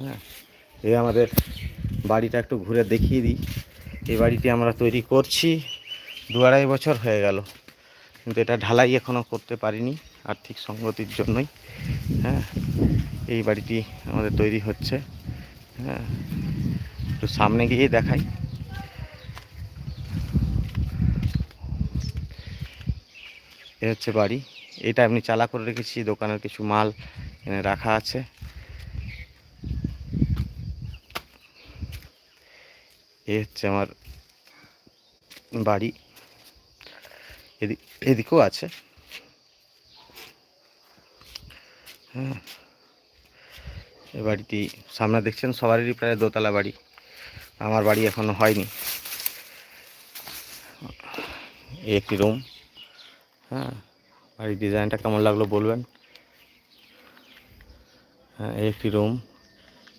হ্যাঁ, এই আমাদের বাড়িটা একটু ঘুরে দেখিয়ে দিই। এই বাড়িটি আমরা তৈরি করছি 2-2.5 বছর হয়ে গেল, কিন্তু এটা ঢালাই এখনও করতে পারিনি আর্থিক সঙ্গতির জন্যই। হ্যাঁ, এই বাড়িটি আমাদের তৈরি হচ্ছে। হ্যাঁ, একটু সামনে গিয়ে দেখাই। এ হচ্ছে বাড়ি। এটা এমনি চালা করে রেখেছি, দোকানের কিছু মাল এনে রাখা আছে। এ হচ্ছে আমার বাড়ি, এদিকেও আছে। হ্যাঁ, এই বাড়িটি সামনে দেখছেন সবারই প্রায় দোতলা বাড়ি, আমার বাড়ি এখনো হয়নি। এই একটি রুম। হ্যাঁ, বাড়ির ডিজাইনটা কেমন লাগলো বলবেন। হ্যাঁ, এই একটি রুম।